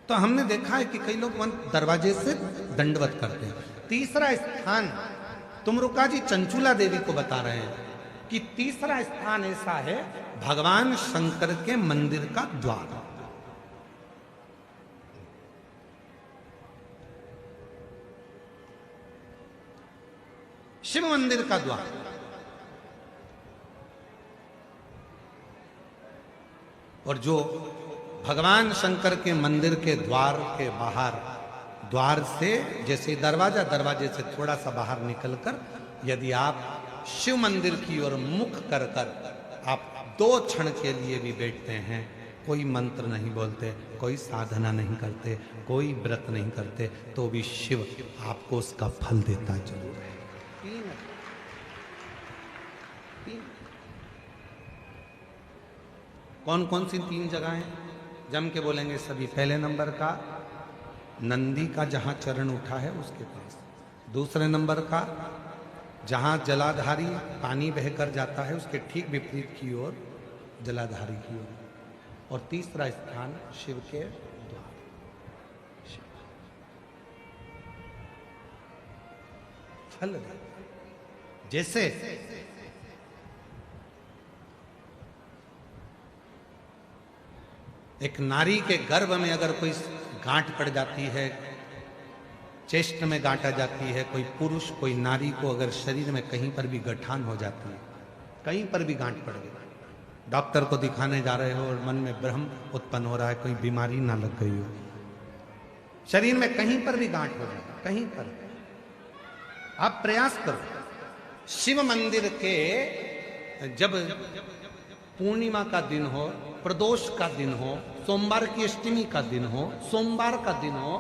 तो हमने देखा है कि कई लोग दरवाजे से दंडवत करते हैं। तीसरा स्थान तुमरुका जी चंचुला देवी को बता रहे हैं कि तीसरा स्थान ऐसा है भगवान शंकर के मंदिर का द्वार। शिव मंदिर का द्वार। और जो भगवान शंकर के मंदिर के द्वार के बाहर, द्वार से जैसे दरवाजा, दरवाजे से थोड़ा सा बाहर निकलकर यदि आप शिव मंदिर की ओर मुख कर कर आप 2 क्षण के लिए भी बैठते हैं, कोई मंत्र नहीं बोलते, कोई साधना नहीं करते, कोई व्रत नहीं करते, तो भी शिव आपको उसका फल देता जरूर है। 3 कौन कौन सी 3 जगहें जम के बोलेंगे सभी। पहले नंबर का नंदी का जहां चरण उठा है उसके पास। दूसरे नंबर का जहां जलाधारी पानी बहकर जाता है उसके ठीक विपरीत की ओर, जलाधारी की ओर। और तीसरा स्थान शिव के द्वार। फल जैसे एक नारी के गर्भ में अगर कोई गांठ पड़ जाती है, चेस्ट में गांठ आ जाती है, कोई पुरुष कोई नारी को अगर शरीर में कहीं पर भी गठान हो जाती है, कहीं पर भी गांठ पड़ गई, डॉक्टर को दिखाने जा रहे हो और मन में भ्रम उत्पन्न हो रहा है कोई बीमारी ना लग गई हो, शरीर में कहीं पर भी गांठ हो जाए, कहीं पर आप प्रयास करो। शिव मंदिर के जब पूर्णिमा का दिन हो, प्रदोष का दिन हो, सोमवार की अष्टमी का दिन हो, सोमवार का दिन हो,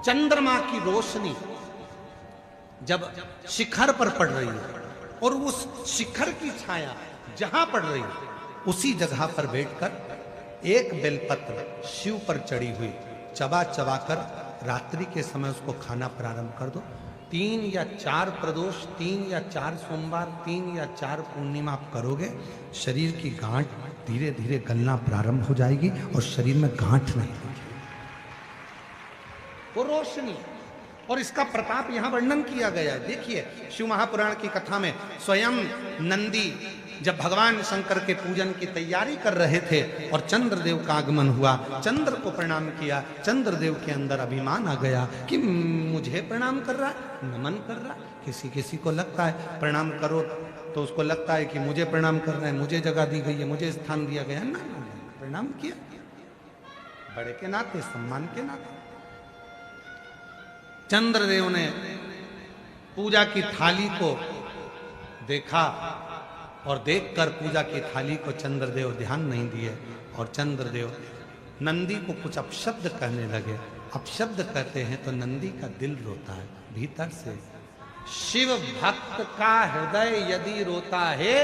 चंद्रमा की रोशनी जब शिखर पर पड़ रही है और उस शिखर की छाया जहां पड़ रही है उसी जगह पर बैठकर एक बेलपत्र शिव पर चढ़ी हुई चबा चबा कर रात्रि के समय उसको खाना प्रारंभ कर दो। 3 या 4 प्रदोष, 3 या 4 सोमवार, 3 या 4 पूर्णिमा आप करोगे, शरीर की गांठ धीरे धीरे गलना प्रारंभ हो जाएगी और शरीर में गांठ नहीं होगी। वो रोशनी और इसका प्रताप यहां वर्णन किया गया है। देखिए शिव महापुराण की कथा में स्वयं नंदी जब भगवान शंकर के पूजन की तैयारी कर रहे थे और चंद्रदेव का आगमन हुआ, चंद्र को प्रणाम किया, चंद्रदेव के अंदर अभिमान आ गया कि मुझे प्रणाम कर रहा है, नमन कर रहा है। किसी किसी को लगता है प्रणाम करो तो उसको लगता है कि मुझे प्रणाम करना है, मुझे जगह दी गई है, मुझे स्थान दिया गया है। ना, प्रणाम किया बड़े के नाते, सम्मान के नाते। चंद्रदेव ने पूजा की थाली को देखा और देखकर पूजा की थाली को चंद्रदेव ध्यान नहीं दिए और चंद्रदेव नंदी को कुछ अपशब्द कहने लगे। अपशब्द कहते हैं तो नंदी का दिल रोता है भीतर से। शिव भक्त का हृदय यदि रोता है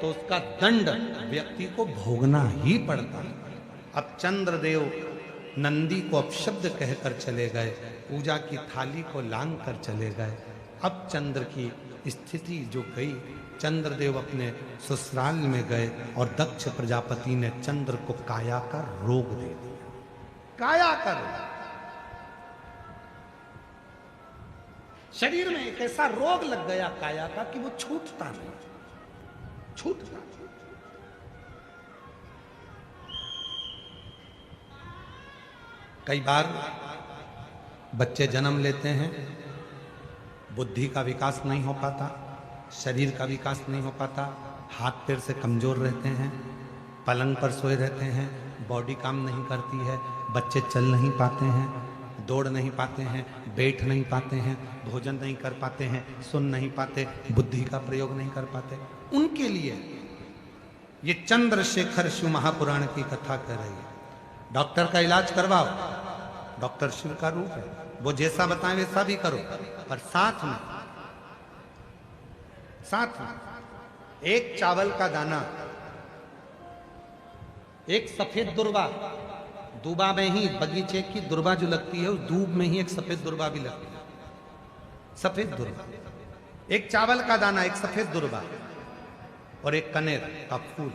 तो उसका दंड व्यक्ति को भोगना ही पड़ता है। अब चंद्रदेव नंदी को अपशब्द कहकर चले गए, पूजा की थाली को लांग कर चले गए। अब चंद्र की स्थिति जो गई, चंद्रदेव अपने ससुराल में गए और दक्ष प्रजापति ने चंद्र को काया का रोग दे दिया। काया का रोग, शरीर में एक ऐसा रोग लग गया काया का कि वो छूटता नहीं, छूटता। कई बार बच्चे जन्म लेते हैं, बुद्धि का विकास नहीं हो पाता, शरीर का विकास नहीं हो पाता, हाथ पैर से कमजोर रहते हैं, पलंग पर सोए रहते हैं, बॉडी काम नहीं करती है, बच्चे चल नहीं पाते हैं, दौड़ नहीं पाते हैं, बैठ नहीं पाते हैं, भोजन नहीं कर पाते हैं, सुन नहीं पाते, बुद्धि का प्रयोग नहीं कर पाते। उनके लिए ये चंद्रशेखर शिव महापुराण की कथा कह रही है। डॉक्टर का इलाज करवाओ, डॉक्टर शिव का रूप है, वो जैसा बताएं वैसा भी करो, पर साथ में एक चावल का दाना, एक सफेद दुर्वा, दूबा में ही बगीचे की दुर्वा जो लगती है उस दूब में ही एक सफेद दुर्वा भी लगती है, सफेद दुर्वा, एक चावल का दाना, एक सफेद दुर्वा और एक कनेर का फूल,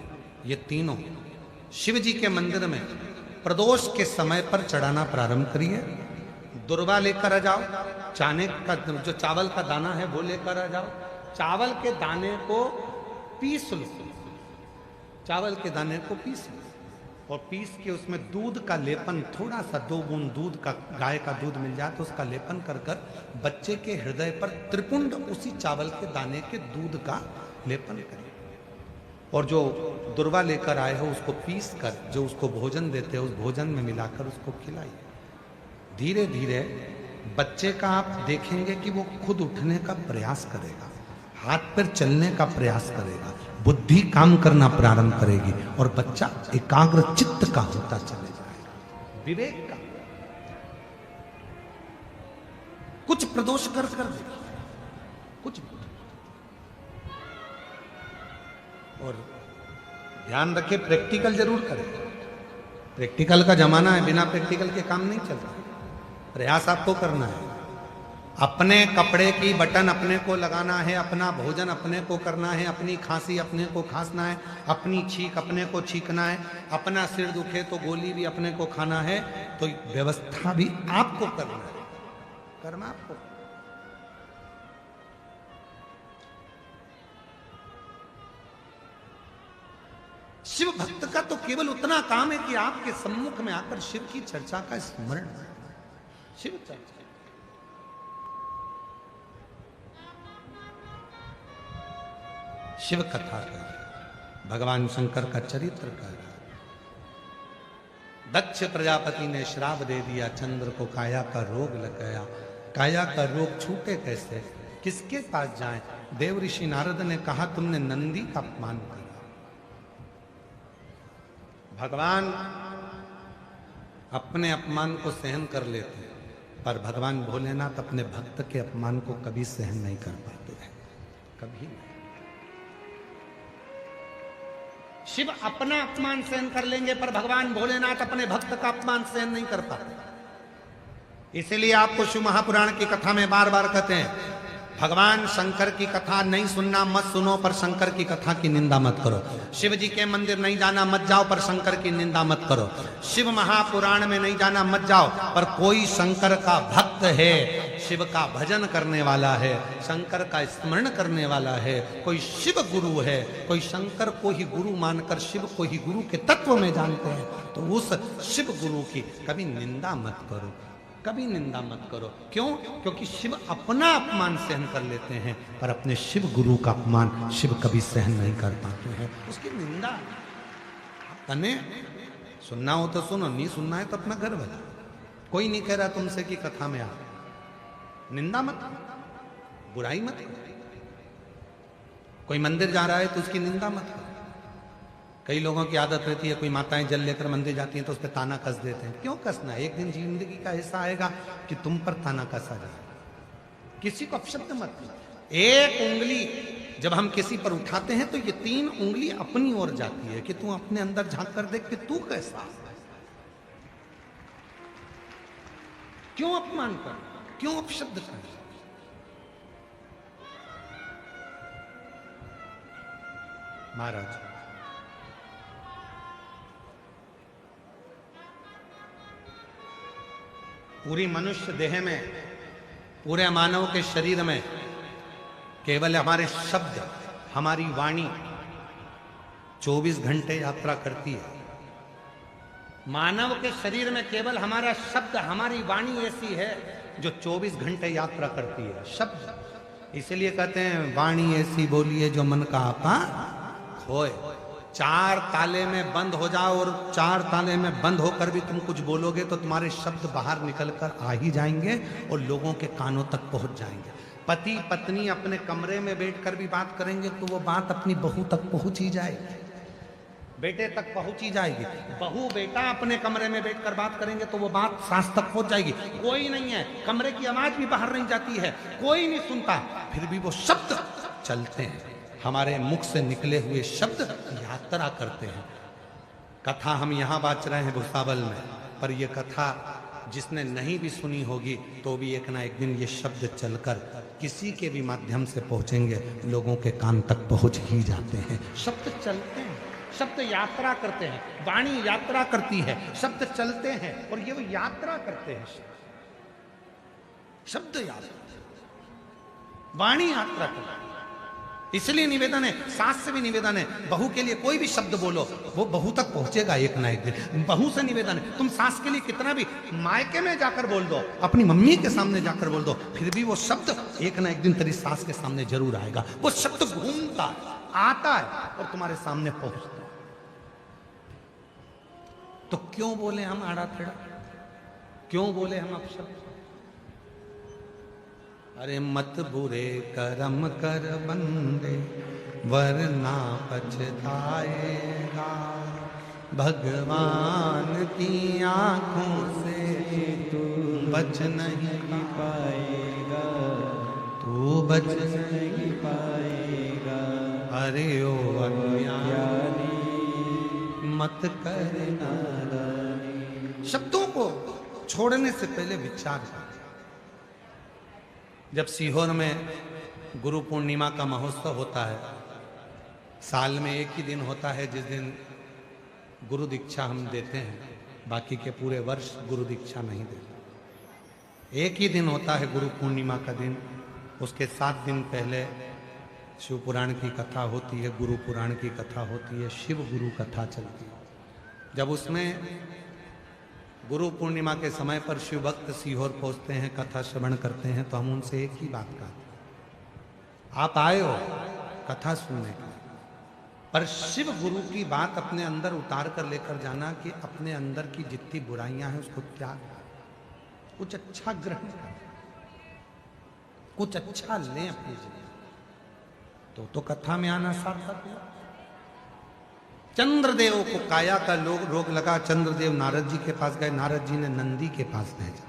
ये तीनों शिव जी के मंदिर में प्रदोष के समय पर चढ़ाना प्रारंभ करिए। दुर्वा लेकर आ जाओ, चाने का जो चावल का दाना है वो लेकर आ जाओ। चावल के दाने को पीस लो, चावल के दाने को पीस लो और पीस के उसमें दूध का लेपन, थोड़ा सा 2 बूंद दूध का, गाय का दूध मिल जाए तो उसका लेपन कर कर बच्चे के हृदय पर त्रिपुंड उसी चावल के दाने के दूध का लेपन करें। और जो दुर्वा लेकर आए हो उसको पीस कर जो उसको भोजन देते हो उस भोजन में मिलाकर उसको खिलाइए। धीरे धीरे बच्चे का आप देखेंगे कि वो खुद उठने का प्रयास करेगा, हाथ पैर चलने का प्रयास करेगा, बुद्धि काम करना प्रारंभ करेगी और बच्चा एकाग्र चित्त का होता चले जाएगा, विवेक का। कुछ प्रदोष कर देखिए, कुछ। और ध्यान रखें, प्रैक्टिकल जरूर करें। प्रैक्टिकल का जमाना है, बिना प्रैक्टिकल के काम नहीं चलता। प्रयास आपको करना है। अपने कपड़े की बटन अपने को लगाना है, अपना भोजन अपने को करना है, अपनी खांसी अपने को खांसना है, अपनी छींक अपने को छींकना है, अपना सिर दुखे तो गोली भी अपने को खाना है। तो व्यवस्था भी आपको करना है, कर्म आपको। शिव भक्त का तो केवल उतना काम है कि आपके सम्मुख में आकर शिव की चर्चा का स्मरण, शिव चर्चा, शिव कथा कर, भगवान शंकर का चरित्र कर। दक्ष प्रजापति ने श्राप दे दिया, चंद्र को काया का रोग लग गया। काया का रोग छूटे कैसे, किसके पास जाएं? देव ऋषि नारद ने कहा तुमने नंदी का अपमान किया। भगवान अपने अपमान को सहन कर लेते हैं, पर भगवान भोलेनाथ अपने भक्त के अपमान को कभी सहन नहीं कर पाते हैं, कभी नहीं। शिव अपना अपमान सहन कर लेंगे, पर भगवान भोलेनाथ अपने भक्त का अपमान सहन नहीं कर पाते। इसीलिए आपको शिव महापुराण की कथा में बार बार कहते हैं, भगवान शंकर की कथा नहीं सुनना मत सुनो, पर शंकर की कथा की निंदा मत करो। शिव जी के मंदिर नहीं जाना मत जाओ, पर शंकर की निंदा मत करो। शिव महापुराण में नहीं जाना मत जाओ, पर कोई शंकर का भक्त है, शिव का भजन करने वाला है, शंकर का स्मरण करने वाला है, कोई शिव गुरु है, कोई शंकर को ही गुरु मानकर शिव को ही गुरु के तत्व में जानते हैं, तो उस शिव गुरु की कभी निंदा मत करो, कभी निंदा मत करो। क्यों? क्योंकि शिव अपना अपमान सहन कर लेते हैं, पर अपने शिव गुरु का अपमान शिव कभी सहन नहीं कर पाते हैं, उसकी निंदा। तने सुनना हो तो सुनो, नहीं सुनना है तो अपना घर बजा। कोई नहीं कह रहा तुमसे कि कथा में आ, निंदा मत, बुराई मत। कोई मंदिर जा रहा है तो उसकी निंदा मत करो। कई लोगों की आदत रहती है, कोई माताएं जल लेकर मंदिर जाती हैं तो उस पर ताना कस देते हैं। क्यों कसना है? एक दिन जिंदगी का ऐसा आएगा कि तुम पर ताना कसा जाए। किसी को अपशब्द मत करो। एक उंगली जब हम किसी पर उठाते हैं तो ये 3 उंगली अपनी ओर जाती है कि तू अपने अंदर झांक कर देख कि तू कैसा। क्यों अपमान कर, क्यों अपशब्द कर? महाराज पूरी मनुष्य देह में, पूरे मानव के शरीर में केवल हमारे शब्द, हमारी वाणी 24 घंटे यात्रा करती है। मानव के शरीर में केवल हमारा शब्द, हमारी वाणी ऐसी है जो 24 घंटे यात्रा करती है। शब्द, इसलिए कहते हैं वाणी ऐसी बोलिए जो मन का आपा खोए। 4 ताले में बंद हो जाओ और 4 ताले में बंद होकर भी तुम कुछ बोलोगे तो तुम्हारे शब्द बाहर निकलकर आ ही जाएंगे और लोगों के कानों तक पहुंच जाएंगे। पति पत्नी अपने कमरे में बैठकर भी बात करेंगे तो वो बात अपनी बहू तक पहुंच ही जाएगी, बेटे तक पहुंच ही जाएगी। बहू बेटा अपने कमरे में बैठकर बात करेंगे तो वो बात सास तक पहुंच जाएगी। कोई नहीं है, कमरे की आवाज भी बाहर नहीं जाती है, कोई नहीं सुनता, फिर भी वो शब्द चलते हैं। हमारे मुख से निकले हुए शब्द यात्रा करते हैं। कथा हम यहाँ बाँच रहे हैं भुसावल में, पर यह कथा जिसने नहीं भी सुनी होगी तो भी एक ना एक दिन ये शब्द चलकर किसी के भी माध्यम से पहुंचेंगे, लोगों के कान तक पहुंच ही जाते हैं। शब्द चलते हैं। शब्द यात्रा करते हैं, वाणी यात्रा करती है, शब्द चलते हैं और ये वो यात्रा करते हैं। शब्द यात्रा, वाणी यात्रा करती है। इसलिए निवेदन है, सास से भी निवेदन है, बहू के लिए कोई भी शब्द बोलो वो बहू तक पहुंचेगा एक ना एक दिन। बहू से निवेदन है, तुम सास के लिए कितना भी मायके में जाकर बोल दो, अपनी मम्मी के सामने जाकर बोल दो, फिर भी वो शब्द एक ना एक दिन तेरी सास के सामने जरूर आएगा। वो शब्द घूमता आता है और तुम्हारे सामने पहुंचता है। तो क्यों बोले हम आड़ा टेढ़ा, क्यों बोले हम अपशब्द? अरे मत बुरे कर्म कर बंदे वरना पछताएगा, भगवान की आंखों से तू बच नहीं पाएगा, तू बच नहीं पाएगा। अरे ओ अज्ञानी मत करना। शब्दों को छोड़ने से पहले विचार कर। जब सीहोर में गुरु पूर्णिमा का महोत्सव होता है, साल में एक ही दिन होता है जिस दिन गुरु दीक्षा हम देते हैं, बाकी के पूरे वर्ष गुरु दीक्षा नहीं देते। एक ही दिन होता है गुरु पूर्णिमा का दिन, उसके 7 दिन पहले शिव पुराण की कथा होती है, गुरु पुराण की कथा होती है, शिव गुरु कथा चलती है। जब उसमें गुरु पूर्णिमा के समय पर शिव भक्त सीहोर पहुंचते हैं, कथा श्रवण करते हैं, तो हम उनसे एक ही बात कहते, आप आए हो कथा सुनने के, पर शिव गुरु की बात अपने अंदर उतार कर लेकर जाना कि अपने अंदर की जितनी बुराइयां हैं उसको त्याग, कुछ अच्छा ग्रहण कर, कुछ अच्छा लें अपनी जिंदगी, तो कथा में आना सार्थक हुआ। चंद्रदेव को काया का रोग लगा, चंद्रदेव नारद जी के पास गए, नारद जी ने नंदी के पास भेजा।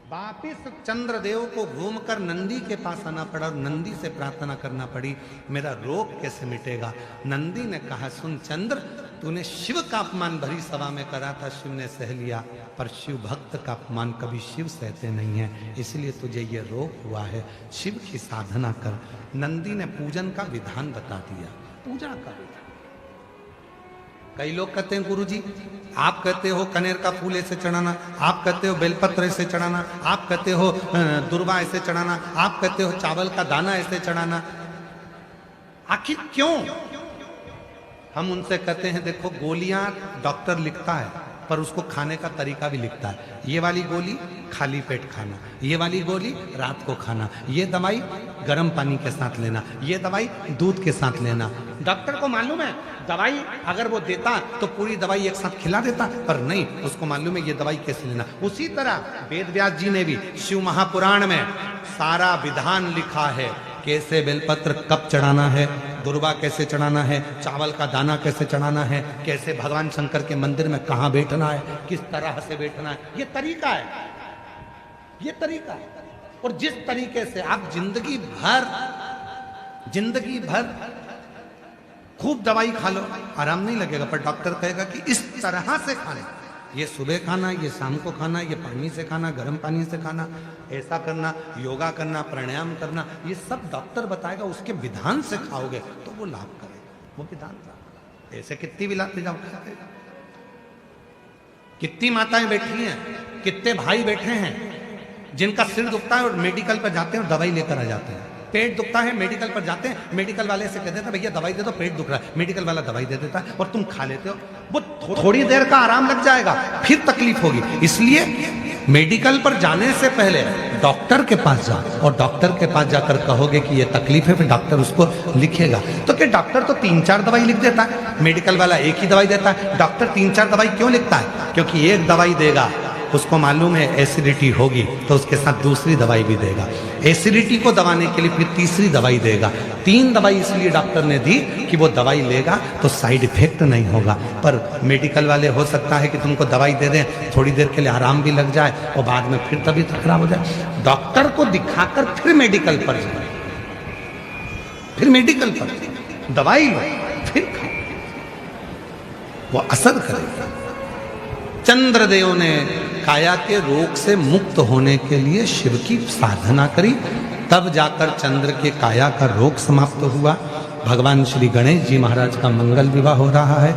वापिस चंद्रदेव को घूमकर नंदी के पास आना पड़ा और नंदी से प्रार्थना करना पड़ी, मेरा रोग कैसे मिटेगा। नंदी ने कहा, सुन चंद्र, तूने शिव का अपमान भरी सभा में करा था, शिव ने सह लिया, पर शिव भक्त का अपमान कभी शिव सहते नहीं है, इसलिए तुझे ये रोग हुआ है, शिव की साधना कर। नंदी ने पूजन का विधान बता दिया, पूजा का विधान। कई लोग कहते हैं गुरुजी, आप कहते हो कनेर का फूल ऐसे चढ़ाना, आप कहते हो बेलपत्र ऐसे चढ़ाना, आप कहते हो दुर्वा ऐसे चढ़ाना, आप कहते हो चावल का दाना ऐसे चढ़ाना, आखिर क्यों? हम उनसे कहते हैं, देखो गोलियां डॉक्टर लिखता है, पर उसको खाने का तरीका भी लिखता है। ये वाली गोली खाली पेट खाना, ये वाली गोली रात को खाना, ये दवाई गर्म पानी के साथ लेना, ये दवाई दूध के साथ लेना। डॉक्टर को मालूम है दवाई अगर वो देता तो पूरी दवाई एक साथ खिला देता, पर नहीं, उसको मालूम है ये दवाई कैसे लेना। उसी तरह वेद व्यास जी ने भी शिव महापुराण में सारा विधान लिखा है, कैसे बेलपत्र कब चढ़ाना है, दुर्वा कैसे चढ़ाना है, चावल का दाना कैसे चढ़ाना है, कैसे भगवान शंकर के मंदिर में कहाँ बैठना है, किस तरह से बैठना है, ये तरीका है, ये तरीका है। और जिस तरीके से आप जिंदगी भर खूब दवाई खा लो, आराम नहीं लगेगा, पर डॉक्टर कहेगा कि इस तरह से खाना, ये सुबह खाना, ये शाम को खाना, ये पानी से खाना, गर्म पानी से खाना, ऐसा करना, योगा करना, प्राणायाम करना, ये सब डॉक्टर बताएगा, उसके विधान से खाओगे तो वो लाभ करेगा, वो विधान लाभ। ऐसे कितनी भी लाते जाओ, कितनी माताएं बैठी हैं, कितने भाई बैठे हैं जिनका सिर दुखता है और मेडिकल पर जाते हैं और दवाई लेकर आ जाते हैं। पेट दुखता है, मेडिकल पर जाते हैं, मेडिकल वाले से कहते हैं भैया दवाई दे दो, पेट दुख रहा है, मेडिकल वाला दवाई दे देता है और तुम खा लेते हो, वो थोड़ी देर का आराम लग जाएगा, फिर तकलीफ होगी। इसलिए मेडिकल पर जाने से पहले डॉक्टर के पास जाओ, और डॉक्टर के पास जाकर कहोगे कि ये तकलीफ है, फिर डॉक्टर उसको लिखेगा। तो क्या डॉक्टर तो 3-4 दवाई लिख देता है, मेडिकल वाला एक ही दवाई देता है। डॉक्टर 3-4 दवाई क्यों लिखता है? क्योंकि एक दवाई देगा, उसको मालूम है एसिडिटी होगी, तो उसके साथ दूसरी दवाई भी देगा, एसिडिटी को दबाने के लिए फिर तीसरी दवाई देगा। 3 दवाई इसलिए डॉक्टर ने दी कि वो दवाई लेगा तो साइड इफेक्ट नहीं होगा। पर मेडिकल वाले हो सकता है कि तुमको दवाई दे दें, थोड़ी देर के लिए आराम भी लग जाए और बाद में फिर तबीयत खराब हो जाए। डॉक्टर को दिखाकर फिर मेडिकल पर जाए, फिर मेडिकल पर दवाई लो, फिर खाओ, वो असर करेगा। चंद्रदेव ने काया के रोग से मुक्त होने के लिए शिव की साधना करी, तब जाकर चंद्र के काया का रोग समाप्त हुआ भगवान श्री गणेश जी महाराज का मंगल विवाह हो रहा है।